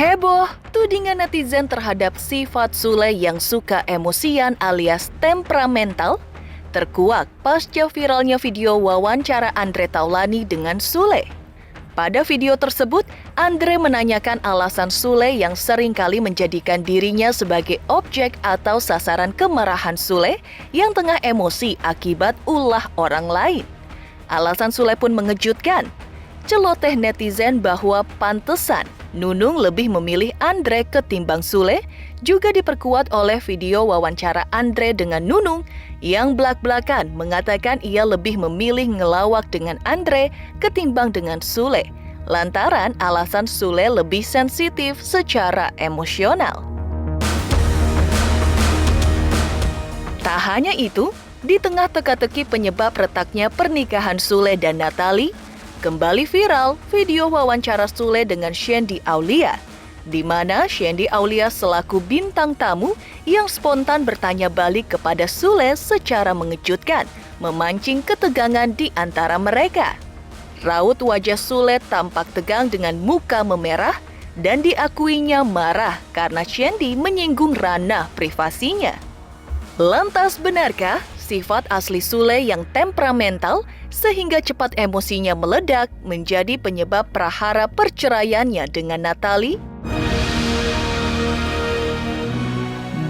Heboh, tudingan netizen terhadap sifat Sule yang suka emosian alias temperamental terkuak pasca viralnya video wawancara Andre Taulany dengan Sule. Pada video tersebut, Andre menanyakan alasan Sule yang seringkali menjadikan dirinya sebagai objek atau sasaran kemarahan Sule yang tengah emosi akibat ulah orang lain. Alasan Sule pun mengejutkan. Celoteh netizen bahwa pantesan Nunung lebih memilih Andre ketimbang Sule juga diperkuat oleh video wawancara Andre dengan Nunung yang belak-belakan mengatakan ia lebih memilih ngelawak dengan Andre ketimbang dengan Sule, lantaran alasan Sule lebih sensitif secara emosional. Tak hanya itu, di tengah teka-teki penyebab retaknya pernikahan Sule dan Natalie, kembali viral video wawancara Sule dengan Shandy Aulia, di mana Shandy Aulia selaku bintang tamu yang spontan bertanya balik kepada Sule secara mengejutkan, memancing ketegangan di antara mereka. Raut wajah Sule tampak tegang dengan muka memerah dan diakuinya marah karena Shandy menyinggung ranah privasinya. Lantas benarkah sifat asli Sule yang temperamental sehingga cepat emosinya meledak menjadi penyebab prahara perceraiannya dengan Natalie?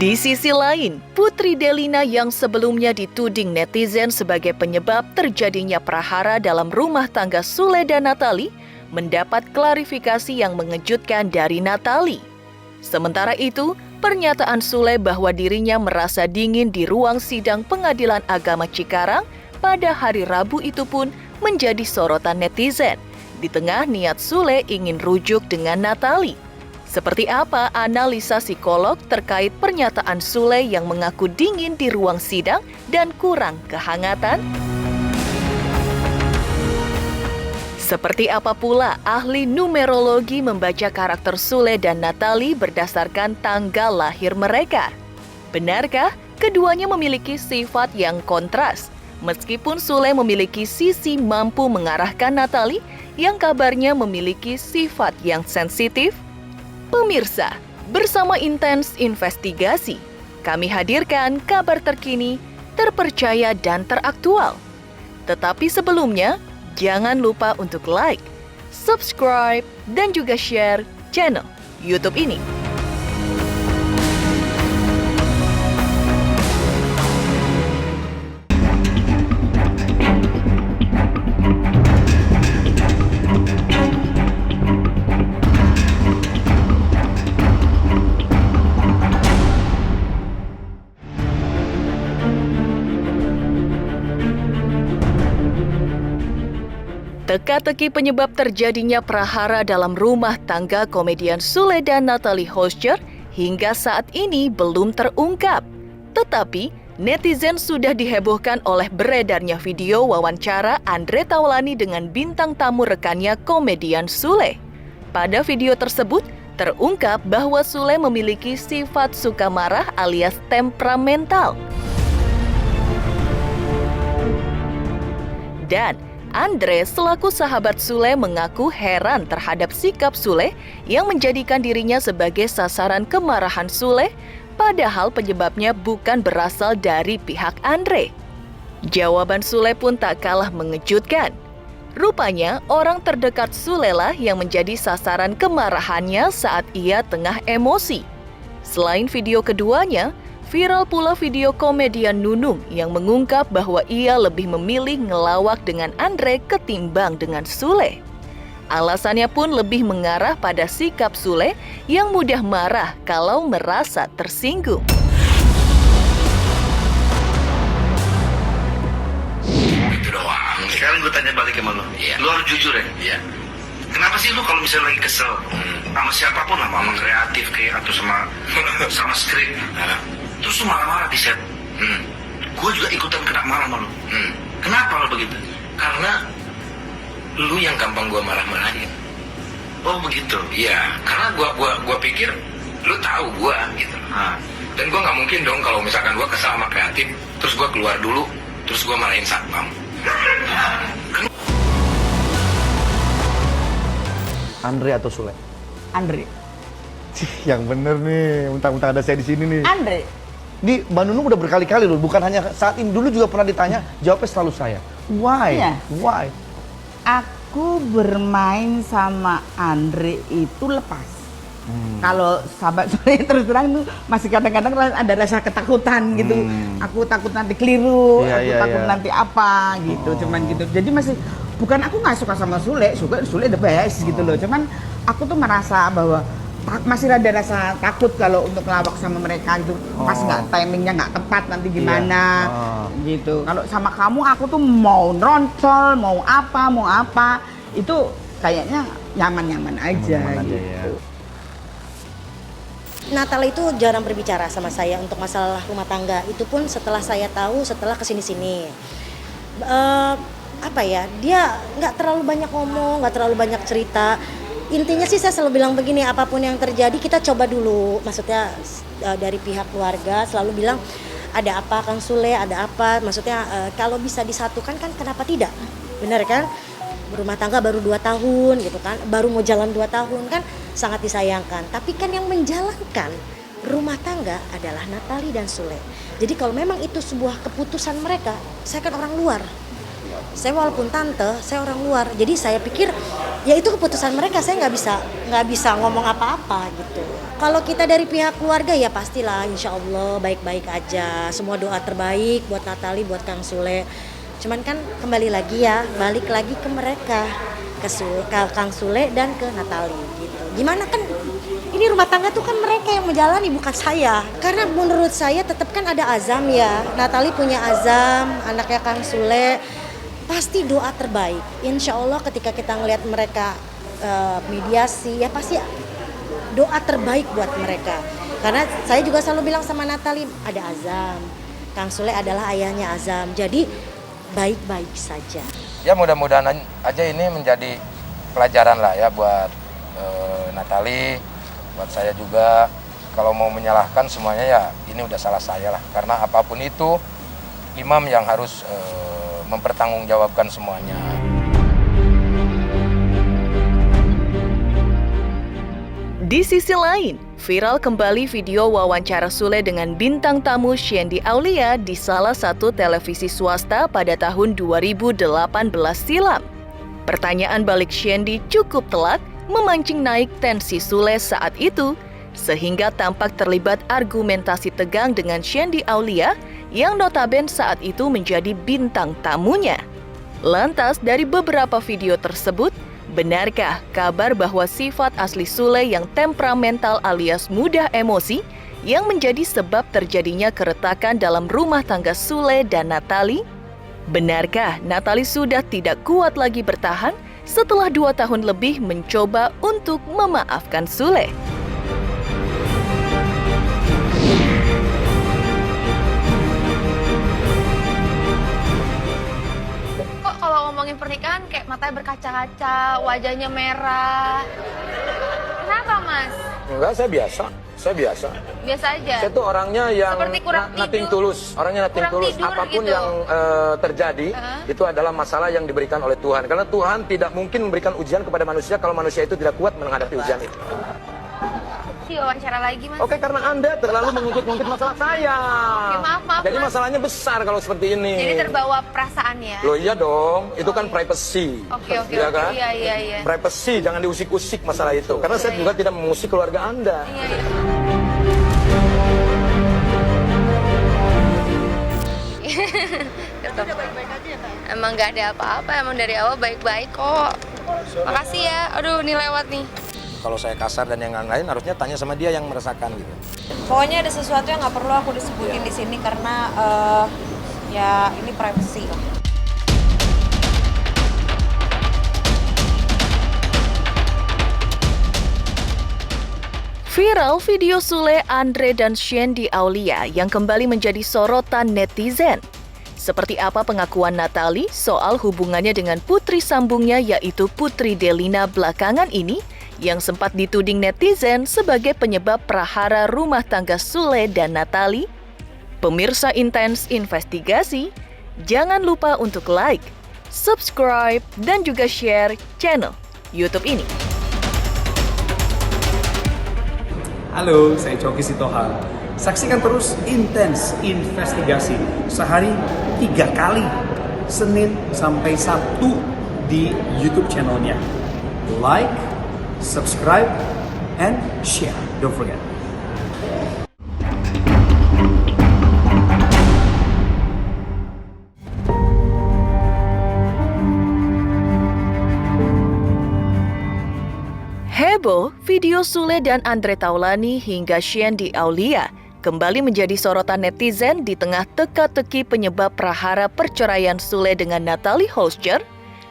Di sisi lain, Putri Delina yang sebelumnya dituding netizen sebagai penyebab terjadinya prahara dalam rumah tangga Sule dan Natalie mendapat klarifikasi yang mengejutkan dari Natalie. Sementara itu, pernyataan Sule bahwa dirinya merasa dingin di ruang sidang Pengadilan Agama Cikarang pada hari Rabu itu pun menjadi sorotan netizen, di tengah niat Sule ingin rujuk dengan Natalie. Seperti apa analisa psikolog terkait pernyataan Sule yang mengaku dingin di ruang sidang dan kurang kehangatan? Seperti apa pula ahli numerologi membaca karakter Sule dan Natalie berdasarkan tanggal lahir mereka? Benarkah keduanya memiliki sifat yang kontras? Meskipun Sule memiliki sisi mampu mengarahkan Natalie yang kabarnya memiliki sifat yang sensitif? Pemirsa, bersama Intens Investigasi, kami hadirkan kabar terkini, terpercaya dan teraktual. Tetapi sebelumnya, jangan lupa untuk like, subscribe, dan juga share channel YouTube ini. Teka-teki penyebab terjadinya prahara dalam rumah tangga komedian Sule dan Natalie Hosjer hingga saat ini belum terungkap. Tetapi, netizen sudah dihebohkan oleh beredarnya video wawancara Andre Taulany dengan bintang tamu rekannya komedian Sule. Pada video tersebut, terungkap bahwa Sule memiliki sifat suka marah alias temperamental. Dan Andre selaku sahabat Sule mengaku heran terhadap sikap Sule yang menjadikan dirinya sebagai sasaran kemarahan Sule, padahal penyebabnya bukan berasal dari pihak Andre. Jawaban Sule pun tak kalah mengejutkan. Rupanya orang terdekat Sule lah yang menjadi sasaran kemarahannya saat ia tengah emosi. Selain video keduanya, viral pula video komedian Nunung yang mengungkap bahwa ia lebih memilih ngelawak dengan Andre ketimbang dengan Sule. Alasannya pun lebih mengarah pada sikap Sule yang mudah marah kalau merasa tersinggung. Itu doang. Sekarang gue tanya balik sama lo. Lo harus jujur ya. Iya. Kenapa sih lu kalau misalnya lagi kesel sama siapapun lah, sama kreatif kayak atau sama skrip, terus lu marah-marah di set, gue juga ikutan kena marah sama lu. Kenapa lo begitu? Karena lu yang gampang gua marah-marahin. Oh begitu? Iya, karena gua pikir lu tahu gua gitu. Dan gua nggak mungkin dong kalau misalkan gua kesal sama kreatif, terus gua keluar dulu, terus gua marahin satpam. Andre atau Sule? Andre. Yang bener nih, mentang-mentang ada saya di sini nih. Andre, Di Mbak Nunung udah berkali-kali loh, bukan hanya saat ini, dulu juga pernah ditanya, jawabnya selalu saya. Why? Iya. Why? aku bermain sama Andre itu lepas. Kalau sahabat sore terus terang itu masih kadang-kadang ada rasa ketakutan gitu. Aku takut nanti keliru, Iya, aku iya, takut iya. nanti apa gitu, cuman gitu. Jadi masih bukan aku nggak suka sama Sule the best gitu loh. Cuman aku tuh merasa bahwa masih ada rasa takut kalau untuk ngelawak sama mereka gitu. Pas nggak timingnya nggak tepat nanti gimana gitu. Kalau sama kamu aku tuh mau noncol, mau apa itu kayaknya nyaman-nyaman aja gitu. Ya. Natal itu jarang berbicara sama saya untuk masalah rumah tangga. Itu pun setelah saya tahu, setelah kesini-sini. Apa ya, dia nggak terlalu banyak ngomong, nggak terlalu banyak cerita. Intinya sih saya selalu bilang begini, apapun yang terjadi kita coba dulu. Maksudnya dari pihak keluarga selalu bilang, ada apa Kang Sule, ada apa. Maksudnya kalau bisa disatukan kan kenapa tidak? Benar kan? Berumah tangga baru 2 tahun gitu kan, baru mau jalan 2 tahun kan sangat disayangkan. Tapi kan yang menjalankan rumah tangga adalah Natali dan Sule. Jadi kalau memang itu sebuah keputusan mereka, saya kan orang luar. Saya walaupun tante, saya orang luar. Jadi saya pikir ya itu keputusan mereka, saya nggak bisa ngomong apa-apa gitu. Kalau kita dari pihak keluarga ya pastilah insya Allah baik-baik aja. Semua doa terbaik buat Natali, buat Kang Sule. Cuman kan kembali lagi ya, balik lagi ke mereka, ke Kang Sule dan ke Natali gitu. Gimana kan ini rumah tangga tuh kan mereka yang menjalani bukan saya. Karena menurut saya tetap kan ada azam ya. Natali punya azam, anaknya Kang Sule. Pasti doa terbaik. Insya Allah ketika kita ngelihat mereka mediasi ya pasti doa terbaik buat mereka. Karena saya juga selalu bilang sama Natali ada azam. Kang Sule adalah ayahnya azam. Jadi baik-baik saja. Ya mudah-mudahan aja ini menjadi pelajaran lah ya buat Natali, buat saya juga. Kalau mau menyalahkan semuanya ya ini udah salah saya lah. Karena apapun itu imam yang harus mempertanggungjawabkan semuanya. Di sisi lain, viral kembali video wawancara Sule dengan bintang tamu Shandy Aulia di salah satu televisi swasta pada tahun 2018 silam. Pertanyaan balik Shandy cukup telak memancing naik tensi Sule saat itu, sehingga tampak terlibat argumentasi tegang dengan Shandy Aulia yang notaben saat itu menjadi bintang tamunya. Lantas dari beberapa video tersebut, benarkah kabar bahwa sifat asli Sule yang temperamental alias mudah emosi yang menjadi sebab terjadinya keretakan dalam rumah tangga Sule dan Natali? Benarkah Natali sudah tidak kuat lagi bertahan setelah 2 tahun lebih mencoba untuk memaafkan Sule? Kalau ngomongin pernikahan kayak matanya berkaca-kaca, wajahnya merah. Kenapa, Mas? Enggak, saya biasa. Biasa aja. Saya tuh orangnya yang Seperti kurang nothing tidur. tulus. Orangnya nothing Kurang tulus. tidur Apapun gitu. yang terjadi, itu adalah masalah yang diberikan oleh Tuhan. Karena Tuhan tidak mungkin memberikan ujian kepada manusia kalau manusia itu tidak kuat menghadapi ujian itu. Wawancara lagi, Mas. Oke, karena Anda terlalu mengungkit-ungkit masalah saya. Oke, maaf, Jadi Mas. masalahnya besar kalau seperti ini. Jadi terbawa perasaan ya? Loh iya dong, itu kan privacy. Oke. Iya kan? Iya. Privacy, jangan diusik-usik masalah itu. Karena saya juga tidak mengusik keluarga Anda. Iya. Udah baik-baik aja ya, Kak? Emang gak ada apa-apa, emang dari awal baik-baik kok. Makasih ya, aduh ini lewat nih. Kalau saya kasar dan yang lain-lain harusnya tanya sama dia yang merasakan gitu. Pokoknya ada sesuatu yang nggak perlu aku disebutin di sini karena ya ini privacy lah. Viral video Sule, Andre, dan Shandy Aulia yang kembali menjadi sorotan netizen. Seperti apa pengakuan Natali soal hubungannya dengan putri sambungnya yaitu Putri Delina belakangan ini yang sempat dituding netizen sebagai penyebab prahara rumah tangga Sule dan Natali? Pemirsa Intens Investigasi, jangan lupa untuk like, subscribe, dan juga share channel YouTube ini. Halo, saya Coki Sitohang. Saksikan terus Intens Investigasi sehari 3 kali, Senin sampai Sabtu di YouTube channelnya. Like, subscribe, and share. Don't forget. Heboh, video Sule dan Andre Taulani hingga Shandy Aulia kembali menjadi sorotan netizen di tengah teka-teki penyebab prahara perceraian Sule dengan Natalie Holscher.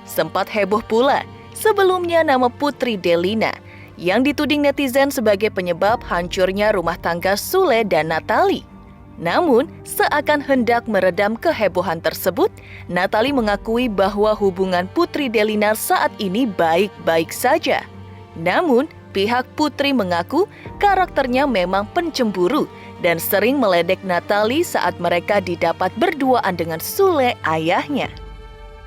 Sempat heboh pula sebelumnya nama Putri Delina yang dituding netizen sebagai penyebab hancurnya rumah tangga Sule dan Natalie. Namun, seakan hendak meredam kehebohan tersebut, Natalie mengakui bahwa hubungan Putri Delina saat ini baik-baik saja. Namun, pihak Putri mengaku karakternya memang pencemburu dan sering meledek Natalie saat mereka didapat berduaan dengan Sule ayahnya.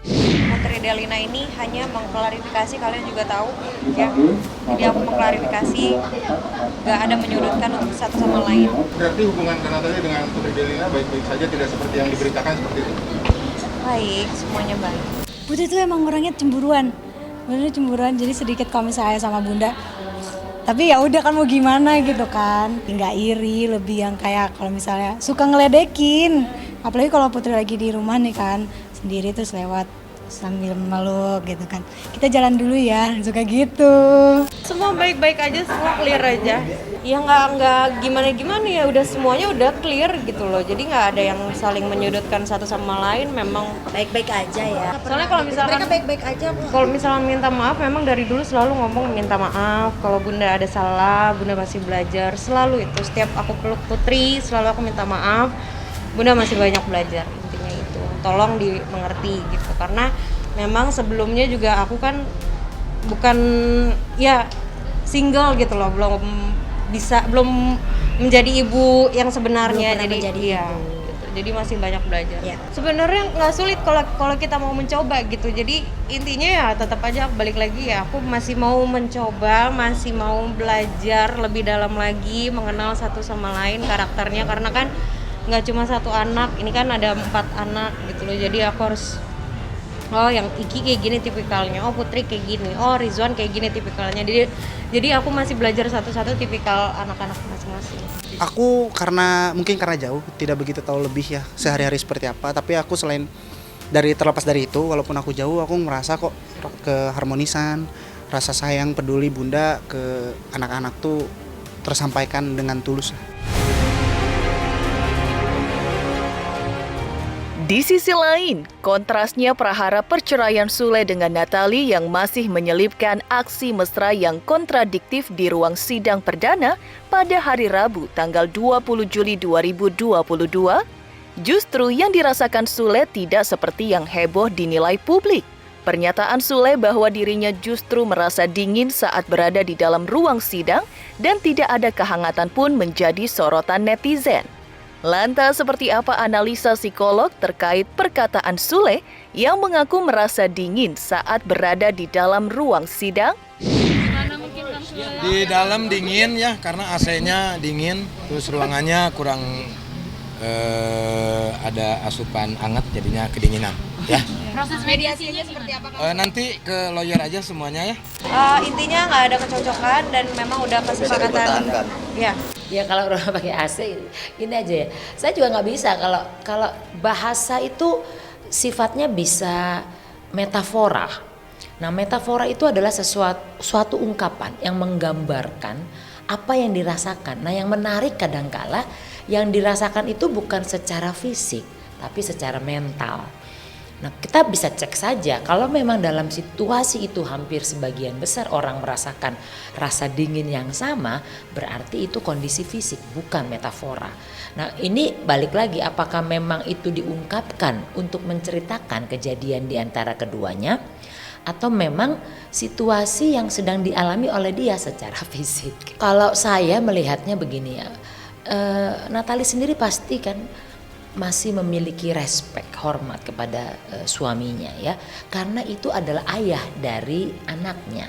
Putri Delina ini hanya mengklarifikasi, kalian juga tahu ya. Jadi aku mengklarifikasi, gak ada menyudutkan untuk satu sama lain. Berarti hubungan Natalie dengan Putri Delina baik-baik saja, tidak seperti yang diberitakan seperti itu? Baik, semuanya baik. Putri itu emang orangnya cemburuan. Bener cemburuan, jadi sedikit kalau misalnya sama bunda. Tapi ya udah kan mau gimana gitu kan. Nggak iri, lebih yang kayak kalau misalnya suka ngeledekin. Apalagi kalau Putri lagi di rumah nih kan, sendiri terus lewat sambil meluk gitu kan. Kita jalan dulu ya, suka gitu. Semua baik-baik aja, semua clear aja. Ya nggak gimana-gimana ya, udah semuanya udah clear gitu loh. Jadi nggak ada yang saling menyudutkan satu sama lain, memang Baik-baik aja ya. soalnya kalau misalkan Mereka baik-baik aja kok. kalau misalnya minta maaf, memang dari dulu selalu ngomong minta maaf. Kalau bunda ada salah, bunda masih belajar, selalu itu. Setiap aku peluk Putri, selalu aku minta maaf. Bunda masih banyak belajar, intinya itu. Tolong dimengerti gitu, karena memang sebelumnya juga aku kan bukan ya single gitu loh, belum menjadi ibu yang sebenarnya, Belum pernah jadi menjadi iya ibu. gitu. Jadi masih banyak belajar. Ya. Sebenarnya nggak sulit kalau kita mau mencoba gitu. Jadi intinya ya tetap aja balik lagi ya, aku masih mau mencoba, masih mau belajar lebih dalam lagi, mengenal satu sama lain karakternya, karena kan nggak cuma satu anak, ini kan ada 4 anak gitu loh. Jadi aku harus, oh yang Iki kayak gini tipikalnya, oh Putri kayak gini, oh Rizwan kayak gini tipikalnya. Jadi aku masih belajar satu-satu tipikal anak-anak masing-masing. Aku mungkin karena jauh tidak begitu tahu lebih ya sehari-hari seperti apa, tapi aku selain terlepas dari itu, walaupun aku jauh, aku merasa kok keharmonisan, rasa sayang peduli bunda ke anak-anak tuh tersampaikan dengan tulus. Di sisi lain, kontrasnya prahara perceraian Sule dengan Natalie yang masih menyelipkan aksi mesra yang kontradiktif di ruang sidang perdana pada hari Rabu tanggal 20 Juli 2022, justru yang dirasakan Sule tidak seperti yang heboh dinilai publik. Pernyataan Sule bahwa dirinya justru merasa dingin saat berada di dalam ruang sidang dan tidak ada kehangatan pun menjadi sorotan netizen. Lantas seperti apa analisa psikolog terkait perkataan Sule yang mengaku merasa dingin saat berada di dalam ruang sidang? Di dalam dingin ya, karena AC-nya dingin, terus ruangannya kurang ada asupan hangat, jadinya kedinginan. Ya. Proses mediasinya seperti apa? Nanti ke lawyer aja semuanya ya. Intinya nggak ada kecocokan dan memang udah kesepakatan. Ya. Ya kalau orang pakai AC, gini aja ya. Saya juga nggak bisa kalau bahasa itu sifatnya bisa metafora. Nah, metafora itu adalah suatu ungkapan yang menggambarkan apa yang dirasakan. Nah, yang menarik kadangkala yang dirasakan itu bukan secara fisik, tapi secara mental. Nah, kita bisa cek saja kalau memang dalam situasi itu hampir sebagian besar orang merasakan rasa dingin yang sama, berarti itu kondisi fisik, bukan metafora. Nah, ini balik lagi, apakah memang itu diungkapkan untuk menceritakan kejadian di antara keduanya, atau memang situasi yang sedang dialami oleh dia secara fisik. Kalau saya melihatnya begini ya, Natalie sendiri pasti kan masih memiliki respek, hormat kepada suaminya ya, karena itu adalah ayah dari anaknya.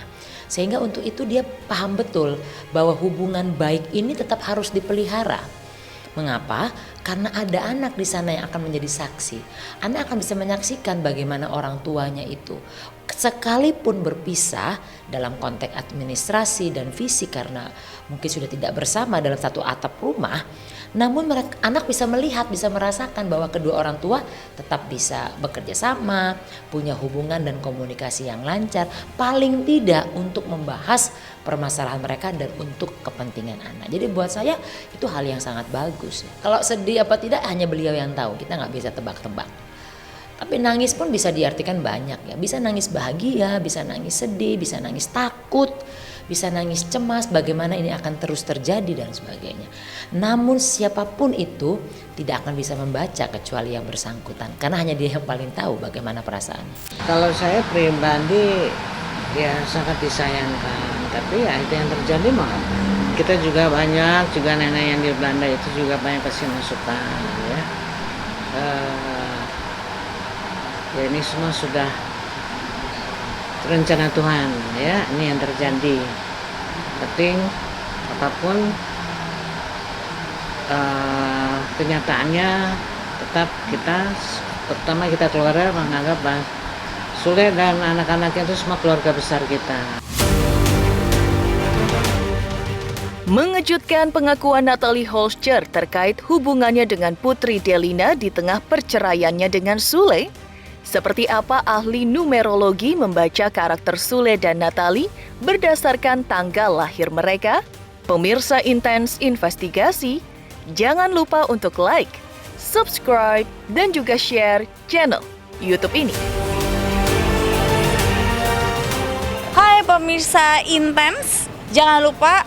Sehingga untuk itu dia paham betul bahwa hubungan baik ini tetap harus dipelihara. Mengapa? Karena ada anak di sana yang akan menjadi saksi. Anak akan bisa menyaksikan bagaimana orang tuanya itu sekalipun berpisah dalam konteks administrasi dan fisik karena mungkin sudah tidak bersama dalam satu atap rumah, namun anak bisa melihat, bisa merasakan bahwa kedua orang tua tetap bisa bekerja sama, punya hubungan dan komunikasi yang lancar, paling tidak untuk membahas permasalahan mereka dan untuk kepentingan anak. Jadi buat saya itu hal yang sangat bagus. Kalau sedih apa tidak hanya beliau yang tahu, kita nggak bisa tebak-tebak. Tapi nangis pun bisa diartikan banyak ya, bisa nangis bahagia, bisa nangis sedih, bisa nangis takut, bisa nangis cemas, bagaimana ini akan terus terjadi dan sebagainya. Namun siapapun itu tidak akan bisa membaca kecuali yang bersangkutan, karena hanya dia yang paling tahu bagaimana perasaannya. Kalau saya pribadi ya sangat disayangkan, tapi ya itu yang terjadi mah. Kita juga banyak, juga nenek yang di Belanda itu juga banyak kasih masukan ya. Ya ini semua sudah rencana Tuhan ya, ini yang terjadi. Penting apapun kenyataannya tetap kita, terutama kita keluarga menganggap bahwa Sule dan anak-anaknya itu semua keluarga besar kita. Mengejutkan pengakuan Natalie Holscher terkait hubungannya dengan Putri Delina di tengah perceraiannya dengan Sule. Seperti apa ahli numerologi membaca karakter Sule dan Natalie berdasarkan tanggal lahir mereka? Pemirsa Intens Investigasi, jangan lupa untuk like, subscribe, dan juga share channel YouTube ini. Hai pemirsa Intens, jangan lupa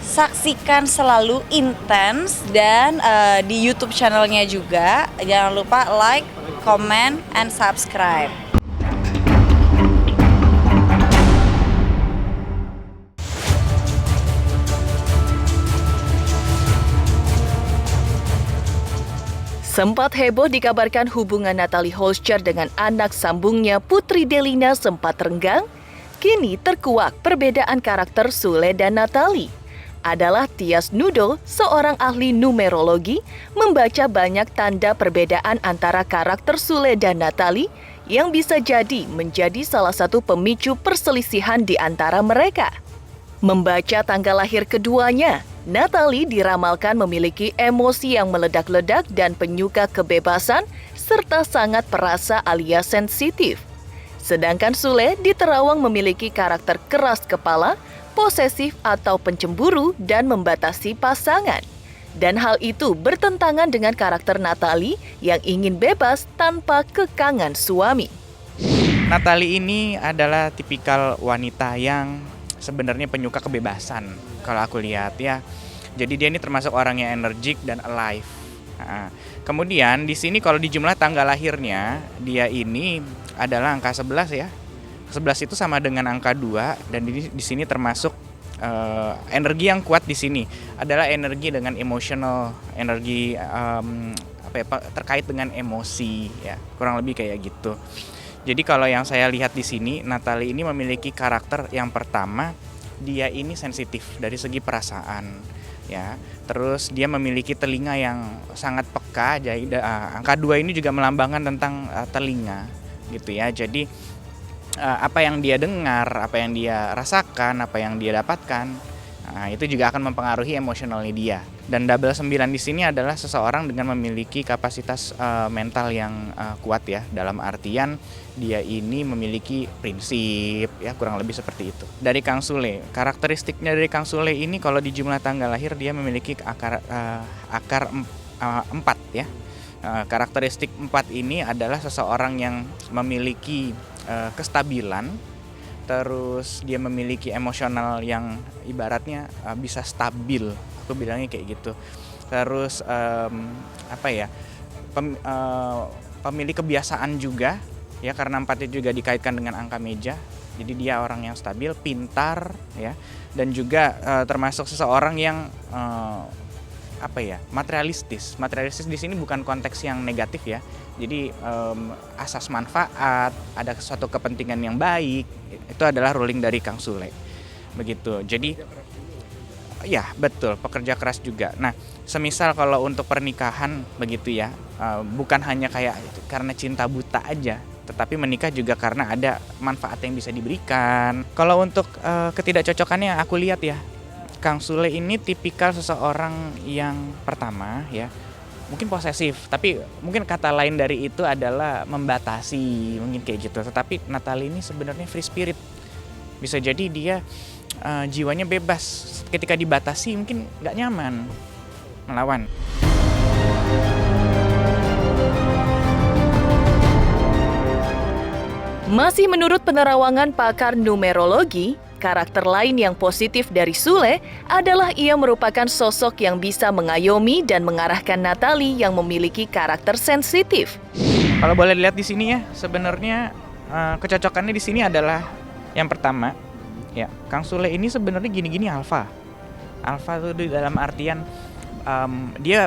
saksikan selalu Intens dan di YouTube channelnya juga. Jangan lupa like, comment, and subscribe. Sempat heboh dikabarkan hubungan Natalie Holscher dengan anak sambungnya Putri Delina sempat renggang. Kini terkuak perbedaan karakter Sule dan Natalie. Adalah Tias Nudo, seorang ahli numerologi, membaca banyak tanda perbedaan antara karakter Sule dan Natalie yang bisa jadi menjadi salah satu pemicu perselisihan di antara mereka. Membaca tanggal lahir keduanya, Natalie diramalkan memiliki emosi yang meledak-ledak dan penyuka kebebasan serta sangat perasa alias sensitif. Sedangkan Sule diterawang memiliki karakter keras kepala, posesif atau pencemburu dan membatasi pasangan. Dan hal itu bertentangan dengan karakter Natalie yang ingin bebas tanpa kekangan suami. Natalie ini adalah tipikal wanita yang sebenarnya penyuka kebebasan kalau aku lihat ya. Jadi dia ini termasuk orang yang energik dan alive. Nah, kemudian di sini kalau di jumlah tanggal lahirnya dia ini adalah angka 11 ya. 11 itu sama dengan angka 2 dan di sini termasuk energi yang kuat di sini adalah energi dengan emosional, energi terkait dengan emosi ya, kurang lebih kayak gitu. Jadi kalau yang saya lihat di sini Natalie ini memiliki karakter yang pertama, dia ini sensitif dari segi perasaan ya. Terus dia memiliki telinga yang sangat peka. Jadi angka 2 ini juga melambangkan tentang telinga gitu ya. Jadi apa yang dia dengar, apa yang dia rasakan, apa yang dia dapatkan, itu juga akan mempengaruhi emosionalnya dia. Dan double 9 di sini adalah seseorang dengan memiliki kapasitas mental yang kuat ya, dalam artian dia ini memiliki prinsip ya, kurang lebih seperti itu. Dari Kang Sule, karakteristiknya dari Kang Sule ini kalau di jumlah tanggal lahir dia memiliki akar 4 ya. Karakteristik 4 ini adalah seseorang yang memiliki kestabilan, terus dia memiliki emosional yang ibaratnya bisa stabil, aku bilangnya kayak gitu. Terus pemilik kebiasaan juga ya, karena 4 juga dikaitkan dengan angka meja. Jadi dia orang yang stabil, pintar ya, dan juga termasuk seseorang yang materialistis. Materialistis di sini bukan konteks yang negatif ya. Jadi asas manfaat, ada suatu kepentingan yang baik, itu adalah ruling dari Kang Sule. begitu. Jadi ya betul, pekerja keras juga. Nah, semisal kalau untuk pernikahan begitu ya, bukan hanya kayak karena cinta buta aja, tetapi menikah juga karena ada manfaat yang bisa diberikan. Kalau untuk ketidakcocokannya yang aku lihat ya, Kang Sule ini tipikal seseorang yang pertama ya, mungkin posesif, tapi mungkin kata lain dari itu adalah membatasi, mungkin kayak gitu. Tetapi Natalie ini sebenarnya free spirit. Bisa jadi dia jiwanya bebas, ketika dibatasi mungkin nggak nyaman melawan. Masih menurut penerawangan pakar numerologi, karakter lain yang positif dari Sule adalah ia merupakan sosok yang bisa mengayomi dan mengarahkan Natalie yang memiliki karakter sensitif. Kalau boleh dilihat di sini ya, sebenarnya kecocokannya di sini adalah yang pertama, ya Kang Sule ini sebenarnya gini-gini alfa. Alfa itu di dalam artian dia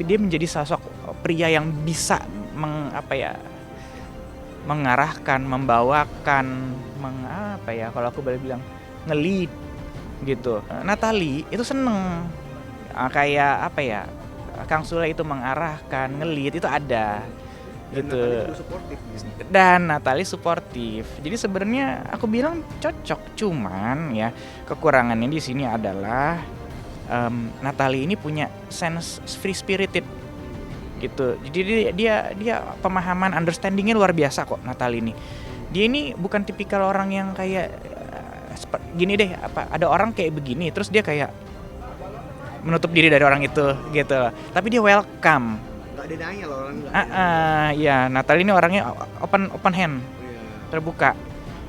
menjadi sosok pria yang bisa mengarahkan, membawakan, kalau aku boleh bilang nge-lead gitu. Natalie itu seneng Kang Sule itu mengarahkan, nge-lead itu ada gitu. Dan Natalie suportif. Jadi sebenarnya aku bilang cocok, cuman ya kekurangannya di sini adalah Natalie ini punya sense free spirited gitu. Jadi dia pemahaman, understandingnya luar biasa kok Natalie ini. Dia ini bukan tipikal orang yang kayak gini deh, ada orang kayak begini terus dia kayak menutup diri dari orang itu gitu. Tapi dia welcome. Gak ada nanya loh orang. Ya Natalie ini orangnya open hand, terbuka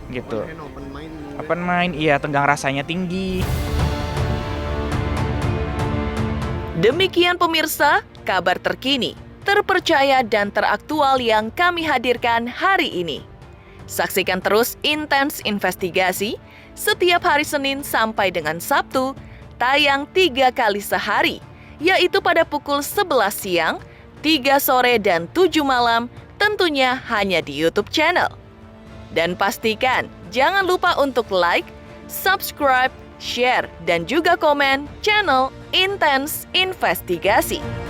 gitu. Open mind, iya, tenggang rasanya tinggi. Demikian pemirsa, kabar terkini, terpercaya dan teraktual yang kami hadirkan hari ini. Saksikan terus Intens Investigasi setiap hari Senin sampai dengan Sabtu, tayang 3 kali sehari, yaitu pada pukul 11 siang, 3 sore dan 7 malam, tentunya hanya di YouTube channel. Dan pastikan jangan lupa untuk like, subscribe, share, dan juga komen channel Intens Investigasi.